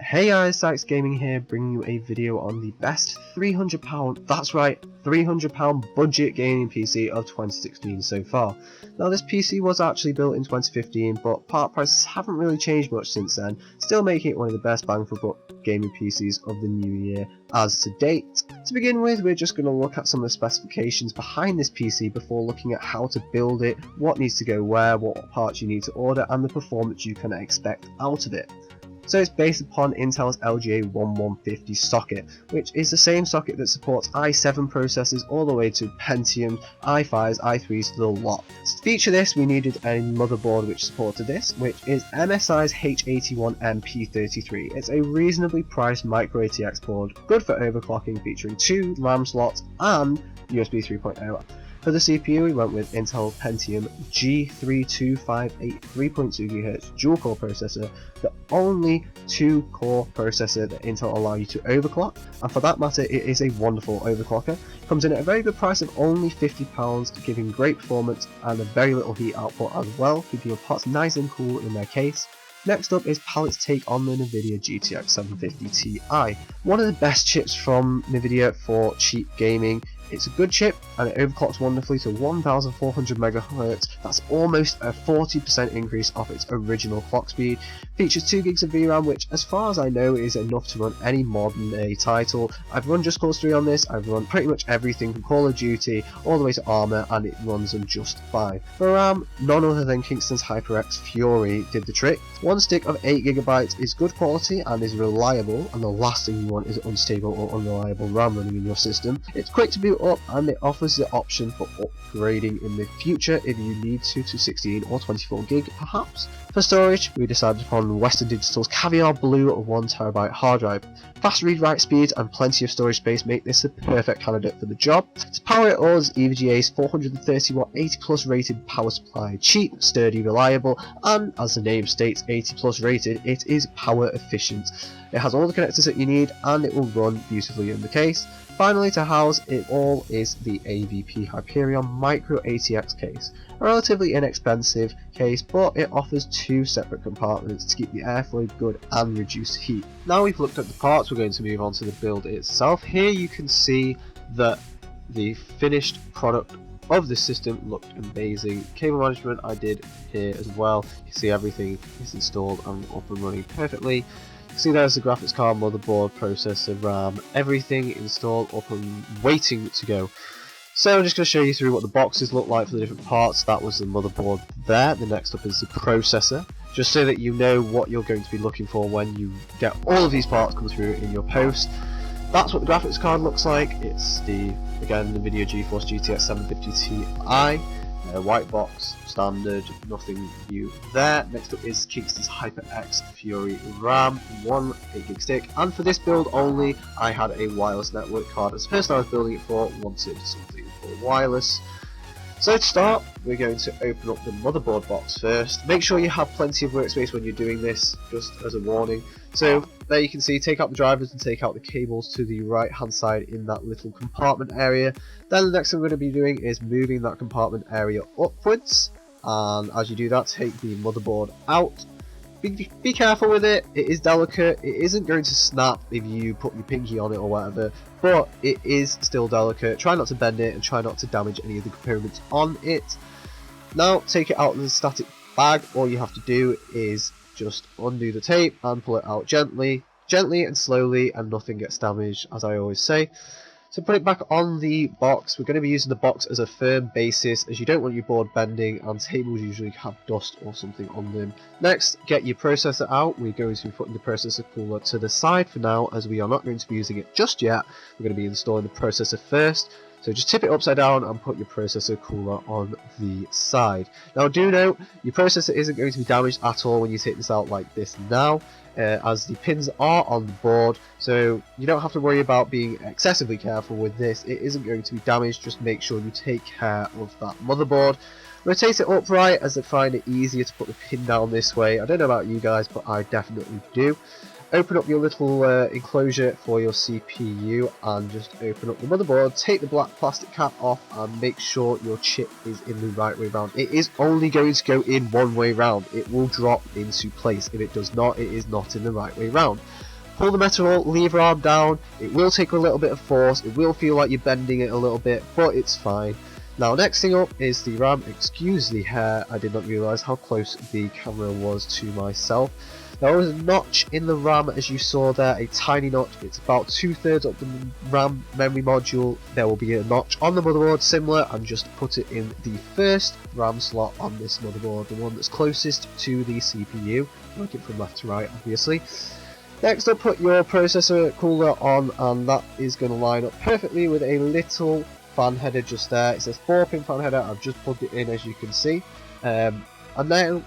Hey guys, Sykes Gaming here, bringing you a video on the best £300, that's right, £300 budget gaming PC of 2016 so far. Now this PC was actually built in 2015, but part prices haven't really changed much since then, still making it one of the best bang for buck gaming PCs of the new year as to date. To begin with, we're just going to look at some of the specifications behind this PC before looking at how to build it, what needs to go where, what parts you need to order, and the performance you can expect out of it. So it's based upon Intel's LGA 1150 socket, which is the same socket that supports i7 processors all the way to Pentium, i5s, i3s, the lot. To feature this, we needed a motherboard which supported this, which is MSI's H81MP33. It's a reasonably priced micro ATX board, good for overclocking, featuring 2 RAM slots and USB 3.0. For the CPU, we went with Intel Pentium G3258 3.2 GHz dual-core processor, the only 2-core processor that Intel allow you to overclock, and for that matter, it is a wonderful overclocker. Comes in at a very good price of only £50, giving great performance and a very little heat output as well, keeping your parts nice and cool in their case. Next up is Palette's take on the Nvidia GTX 750 Ti, one of the best chips from Nvidia for cheap gaming. It's a good chip and it overclocks wonderfully to 1400 MHz, that's almost a 40% increase off its original clock speed. Features 2 gigs of VRAM, which as far as I know is enough to run any modern day title. I've run Just Cause 3 on this, I've run pretty much everything from Call of Duty all the way to Arma, and it runs them just fine. For RAM, none other than Kingston's HyperX Fury did the trick. One stick of 8GB is good quality and is reliable, and the last thing you want is unstable or unreliable RAM running in your system. It's quick to boot up and it offers the option for upgrading in the future if you need to 16 or 24 gig perhaps. For storage, we decided upon Western Digital's Caviar Blue 1TB hard drive. Fast read-write speeds and plenty of storage space make this the perfect candidate for the job. To power it all is EVGA's 430W 80+ rated power supply, cheap, sturdy, reliable, and as the name states 80+ rated, it is power efficient. It has all the connectors that you need and it will run beautifully in the case. Finally, to house it all is the AVP Hyperion Micro ATX case, a relatively inexpensive case, but it offers 2 separate compartments to keep the airflow good and reduce heat. Now we've looked at the parts, we're going to move on to the build itself. Here you can see that the finished product of the system looked amazing. Cable management I did here as well. You see everything is installed and up and running perfectly. See, there's the graphics card, motherboard, processor, RAM, everything installed up and waiting to go. So I'm just going to show you through what the boxes look like for the different parts. That was the motherboard there. The next up is the processor, just so that you know what you're going to be looking for when you get all of these parts come through in your post. That's what the graphics card looks like. It's the, again, the NVIDIA GeForce GTX 750 Ti. White box, standard, nothing new there. Next up is Kingston's HyperX Fury RAM, 1 8GB stick, and for this build only I had a wireless network card as the person I was building it for wanted something for wireless. So to start, we're going to open up the motherboard box first. Make sure you have plenty of workspace when you're doing this, just as a warning. So there you can see, take out the drivers and take out the cables to the right hand side in that little compartment area. Then the next thing we're going to be doing is moving that compartment area upwards, and as you do that, take the motherboard out. Be careful with it, it is delicate, it isn't going to snap if you put your pinky on it or whatever, but it is still delicate. Try not to bend it and try not to damage any of the components on it. Now take it out of the static bag. All you have to do is just undo the tape and pull it out gently and slowly, and nothing gets damaged, as I always say. So put it back on the box. We're going to be using the box as a firm basis, as you don't want your board bending, and tables usually have dust or something on them. Next, get your processor out. We're going to be putting the processor cooler to the side for now, as we are not going to be using it just yet. We're going to be installing the processor first. So just tip it upside down and put your processor cooler on the side. Now do note, your processor isn't going to be damaged at all when you take this out like this now, as the pins are on the board, so you don't have to worry about being excessively careful with this. It isn't going to be damaged, just make sure you take care of that motherboard. Rotate it upright, as I find it easier to put the pin down this way. I don't know about you guys, but I definitely do. Open up your little enclosure for your CPU and just open up the motherboard, take the black plastic cap off and make sure your chip is in the right way round. It is only going to go in one way round, it will drop into place. If it does not, it is not in the right way round. Pull the metal lever arm down. It will take a little bit of force, it will feel like you're bending it a little bit, but it's fine. Now next thing up is the RAM. Excuse the hair, I did not realise how close the camera was to myself. There is a notch in the RAM, as you saw there, a tiny notch. It's about 2/3 of the RAM memory module. There will be a notch on the motherboard similar, and just put it in the first RAM slot on this motherboard, the one that's closest to the CPU. Work it from left to right, obviously. Next up, put your processor cooler on, and that is going to line up perfectly with a little fan header just there. It says 4-pin fan header. I've just plugged it in, as you can see. And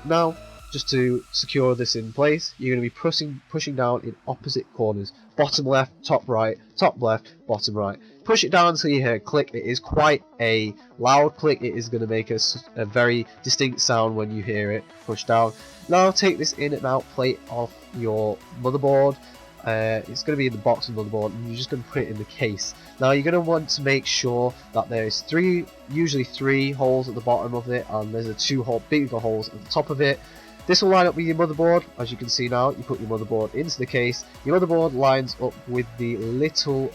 now, just to secure this in place, you're going to be pushing down in opposite corners. Bottom left, top right, top left, bottom right. Push it down until you hear a click. It is quite a loud click. It is going to make a very distinct sound when you hear it push down. Now take this in and out plate off your motherboard. It's going to be in the box of the motherboard, and you're just going to put it in the case. Now you're going to want to make sure that there's usually three holes at the bottom of it, and there's a bigger holes at the top of it. This will line up with your motherboard. As you can see now, you put your motherboard into the case. Your motherboard lines up with the little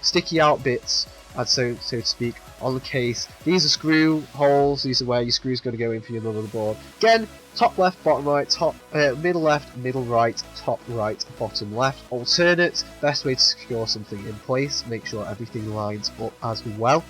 sticky out bits, so to speak, on the case. These are screw holes. These are where your screw's going to go in for your motherboard. Again, top left, bottom right, middle left, middle right, top right, bottom left. Alternate, best way to secure something in place. Make sure everything lines up as well.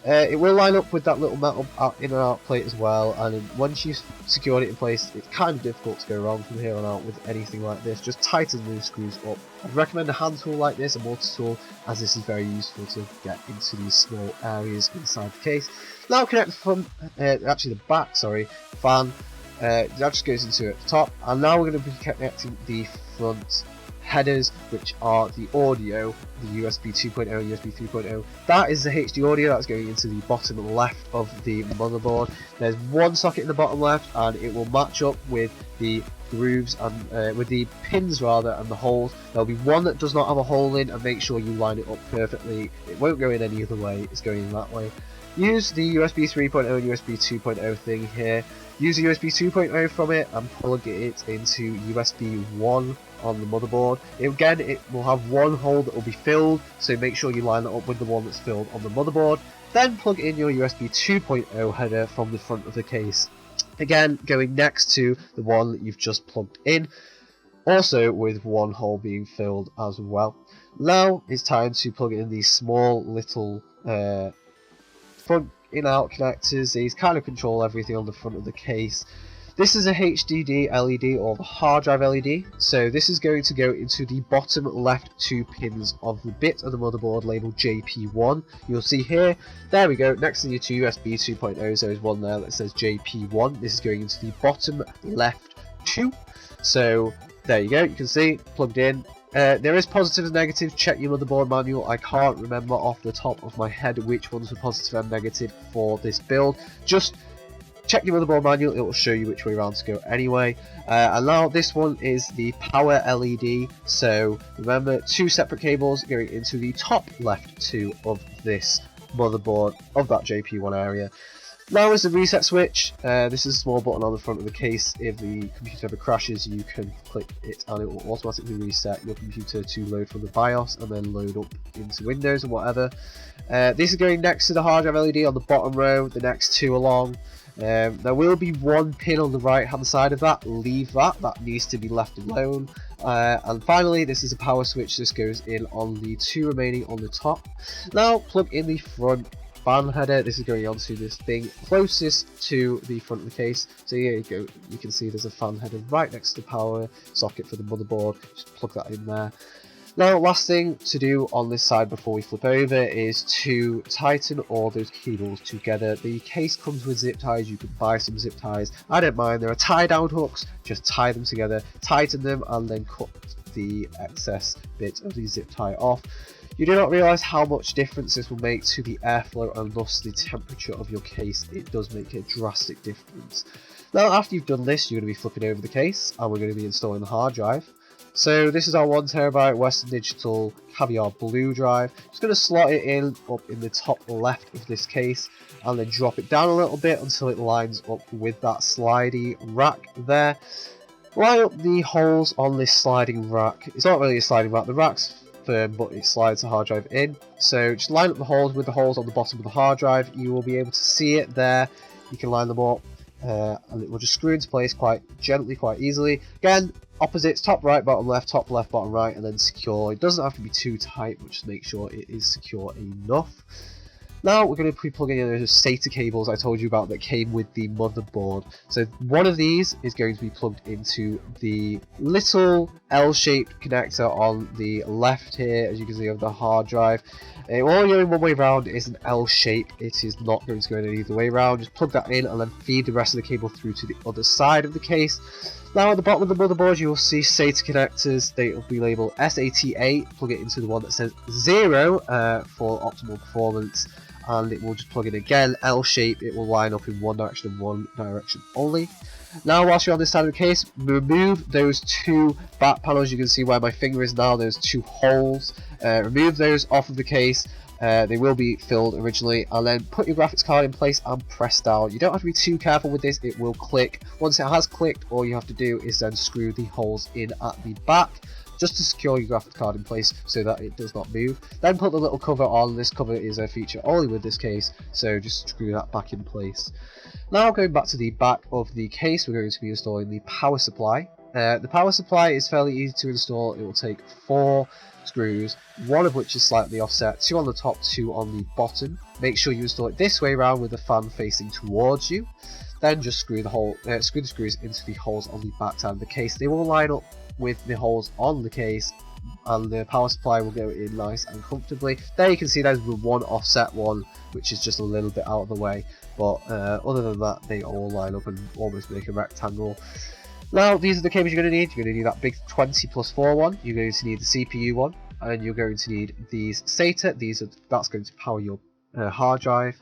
It will line up with that little metal in and out plate as well, and once you've secured it in place, it's kind of difficult to go wrong from here on out with anything like this. Just tighten those screws up. I'd recommend a hand tool like this, a mortar tool, as this is very useful to get into these small areas inside the case. Now connect the front, the back, fan. That just goes into it at the top, and now we're going to be connecting the front headers, which are the audio, the USB 2.0, USB 3.0. That is the HD audio that's going into the bottom left of the motherboard. There's one socket in the bottom left, and it will match up with the grooves and with the pins rather, and the holes. There'll be one that does not have a hole in, and make sure you line it up perfectly. It won't go in any other way, it's going in that way. Use the USB 3.0 and USB 2.0 thing here. Use the USB 2.0 from it and plug it into USB 1 on the motherboard. Again, it will have one hole that will be filled, so make sure you line that up with the one that's filled on the motherboard. Then plug in your USB 2.0 header from the front of the case. Again, going next to the one that you've just plugged in, also with one hole being filled as well. Now it's time to plug in these small little front in-out connectors. These kind of control everything on the front of the case. This is a HDD LED, or the hard drive LED, so this is going to go into the bottom left 2 pins of the bit of the motherboard labeled JP1. You'll see here, there we go, next to your two USB 2.0s, there is one there that says JP1. This is going into the bottom left 2. So there you go, you can see, plugged in. There is positives and negatives. Check your motherboard manual. I can't remember off the top of my head which ones were positive and negative for this build. Just check your motherboard manual, it will show you which way around to go anyway. And now this one is the power LED, so remember, 2 separate cables going into the top left 2 of this motherboard of that JP1 area. Now is the reset switch. This is a small button on the front of the case. If the computer ever crashes, you can click it and it will automatically reset your computer to load from the BIOS and then load up into Windows and whatever. This is going next to the hard drive LED on the bottom row, the next 2 along. There will be one pin on the right hand side of that. Leave that needs to be left alone. And finally, this is a power switch. This goes in on the 2 remaining on the top. Now plug in the front fan header. This is going onto this thing closest to the front of the case. So here you go, you can see there's a fan header right next to the power socket for the motherboard. Just plug that in there. Now, last thing to do on this side before we flip over is to tighten all those cables together. The case comes with zip ties. You can buy some zip ties. I don't mind. There are tie down hooks. Just tie them together, tighten them, and then cut the excess bit of the zip tie off. You do not realise how much difference this will make to the airflow and thus the temperature of your case. It does make a drastic difference. Now, after you've done this, you're going to be flipping over the case and we're going to be installing the hard drive. So this is our 1TB Western Digital Caviar Blue drive. Just going to slot it in up in the top left of this case and then drop it down a little bit until it lines up with that slidey rack there. Line up the holes on this sliding rack. It's not really a sliding rack, the rack's firm, but it slides the hard drive in. So just line up the holes with the holes on the bottom of the hard drive. You will be able to see it there. You can line them up, and it will just screw into place quite gently, quite easily. Again, opposites, top right, bottom left, top left, bottom right, and then secure. It doesn't have to be too tight, but just make sure it is secure enough. Now we're going to be plugging in those SATA cables I told you about that came with the motherboard. So one of these is going to be plugged into the little L-shaped connector on the left here, as you can see, of the hard drive. It will only go in one way round. It is an L shape. It is not going to go in either way round. Just plug that in and then feed the rest of the cable through to the other side of the case. Now at the bottom of the motherboard you will see SATA connectors. They will be labelled SATA. Plug it into the one that says 0 for optimal performance. And it will just plug in again, L shape. It will line up in one direction and one direction only. Now whilst you're on this side of the case, remove those two back panels. You can see where my finger is now, those two holes. Remove those off of the case. They will be filled originally, and then put your graphics card in place and press down. You don't have to be too careful with this, it will click. Once it has clicked, all you have to do is then screw the holes in at the back, just to secure your graphics card in place so that it does not move. Then put the little cover on. This cover is a feature only with this case, so just screw that back in place. Now going back to the back of the case, we're going to be installing the power supply. The power supply is fairly easy to install. It will take 4 screws, one of which is slightly offset, 2 on the top, 2 on the bottom. Make sure you install it this way around with the fan facing towards you. Then just screw the screws into the holes on the back side of the case. They will line up with the holes on the case, and the power supply will go in nice and comfortably. There you can see there's the one offset one, which is just a little bit out of the way, but other than that they all line up and almost make a rectangle. Now these are the cables you're going to need. You're going to need that big 20+4 one, you're going to need the CPU one, and you're going to need these SATA. That's going to power your hard drive.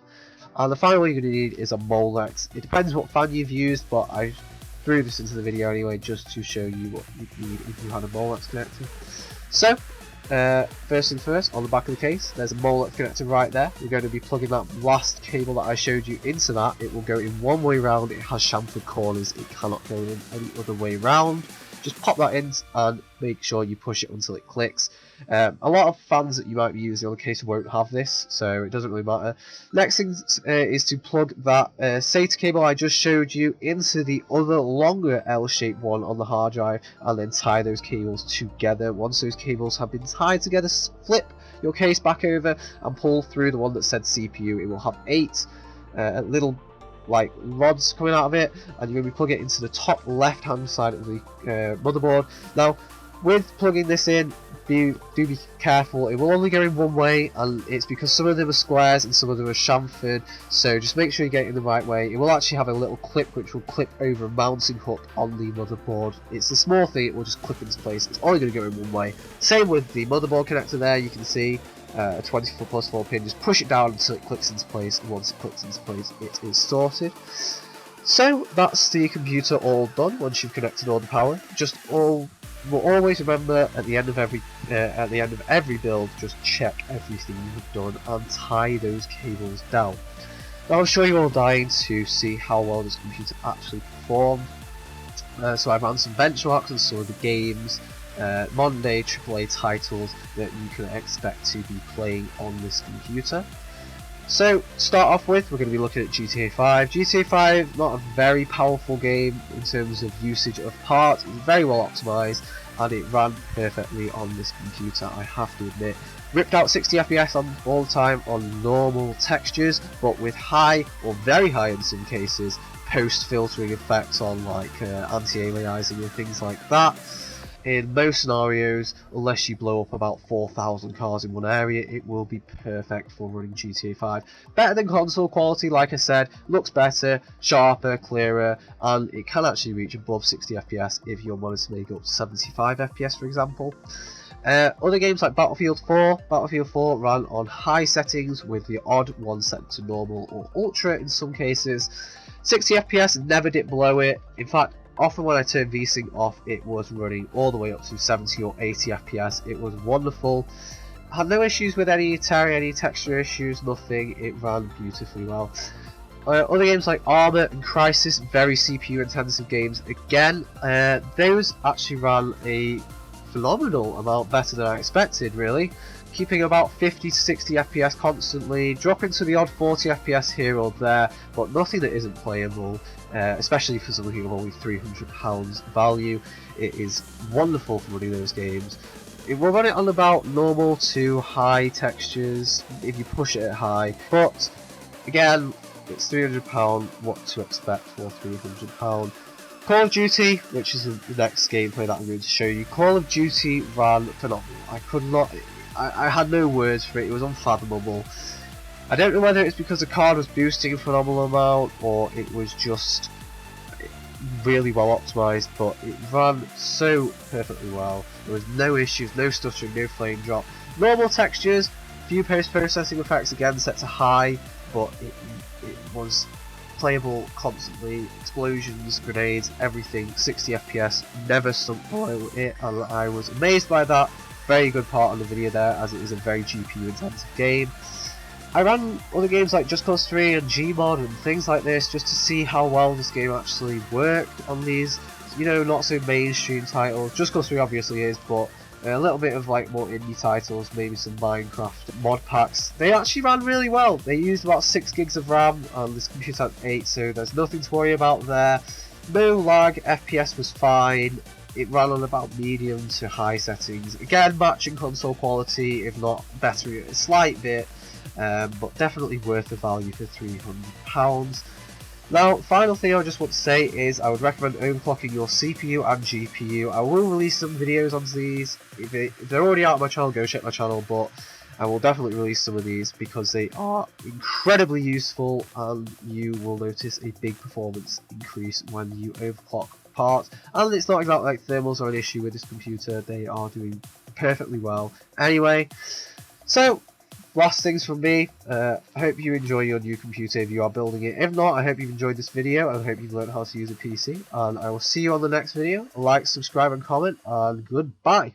And the final one you're going to need is a Molex. It depends what fan you've used, but I threw this into the video anyway just to show you what you'd need if you had a Molex connector. So first thing first, on the back of the case there's a Molex connector right there. We're going to be plugging that last cable that I showed you into that. It will go in one way round. It has chamfered corners. It cannot go in any other way round. Just pop that in and make sure you push it until it clicks. A lot of fans that you might be using on the case won't have this, so it doesn't really matter. Next thing is to plug that SATA cable I just showed you into the other longer L-shaped one on the hard drive, and then tie those cables together. Once those cables have been tied together, flip your case back over and pull through the one that said CPU. It will have 8 little like rods coming out of it, and you're going to be plugging it into the top left hand side of the motherboard. Now with plugging this in, do be careful. It will only go in one way, and it's because some of them are squares and some of them are chamfered, so just make sure you get it in the right way. It will actually have a little clip which will clip over a mounting hook on the motherboard. It's a small thing, it will just clip into place. It's only going to go in one way. Same with the motherboard connector there. You can see a 24+4 pin. Just push it down until it clicks into place, and once it clicks into place it is sorted. So that's the computer all done. Once you've connected all the power, we'll always remember at the end of every build, just check everything you've done and tie those cables down. Now I'm sure you're all dying to see how well this computer actually performed. So I've ran some benchmarks on some of the games, modern day AAA titles that you can expect to be playing on this computer. So to start off with, we're going to be looking at GTA 5. GTA 5, not a very powerful game in terms of usage of parts. It's very well optimised and it ran perfectly on this computer, I have to admit. Ripped out 60 FPS all the time on normal textures, but with high, or very high in some cases, post-filtering effects on like anti-aliasing and things like that. In most scenarios, unless you blow up about 4,000 cars in one area, it will be perfect for running GTA 5. Better than console quality, like I said, looks better, sharper, clearer, and it can actually reach above 60 FPS if you're wanting to make up 75 FPS for example. Other games like Battlefield 4 ran on high settings with the odd one set to normal or ultra in some cases. 60 FPS never dipped below it. In fact, often when I turned VSync off, it was running all the way up to 70 or 80 FPS. It was wonderful. I had no issues with any texture issues, nothing. It ran beautifully well. Other games like Arma and Crysis, very CPU intensive games. Again, those actually ran a phenomenal amount better than I expected, really. Keeping about 50 to 60 FPS constantly, dropping to the odd 40 FPS here or there, but nothing that isn't playable, especially for something of only £300 value. It is wonderful for running those games. It will run it on about normal to high textures if you push it at high, but again, it's £300, what to expect for £300. Call of Duty, which is the next gameplay that I'm going to show you. Call of Duty ran phenomenal. I had no words for it, it was unfathomable. I don't know whether it's because the card was boosting a phenomenal amount or it was just really well optimised, but it ran so perfectly well. There was no issues, no stuttering, no flame drop. Normal textures, few post-processing effects again set to high, but it was playable constantly. Explosions, grenades, everything, 60 FPS, never sunk below it, and I was amazed by that. Very good part of the video there, as it is a very GPU intensive game. I ran other games like Just Cause 3 and Gmod and things like this just to see how well this game actually worked on these, you know, not so mainstream titles. Just Cause 3 obviously is, but a little bit of like more indie titles, maybe some Minecraft mod packs. They actually ran really well. They used about 6 gigs of RAM and this computer had 8, so there's nothing to worry about there. No lag, FPS was fine. It ran on about medium to high settings. Again, matching console quality, if not better a slight bit, but definitely worth the value for £300. Now, final thing I just want to say is I would recommend overclocking your CPU and GPU. I will release some videos on these. If they're already out on my channel, go check my channel, but I will definitely release some of these because they are incredibly useful and you will notice a big performance increase when you overclock parts. And it's not exactly like thermals are an issue with this computer, they are doing perfectly well. Anyway, so last things from me, I hope you enjoy your new computer if you are building it. If not, I hope you've enjoyed this video and I hope you've learned how to use a PC, and I will see you on the next video. Like, subscribe and comment, and goodbye.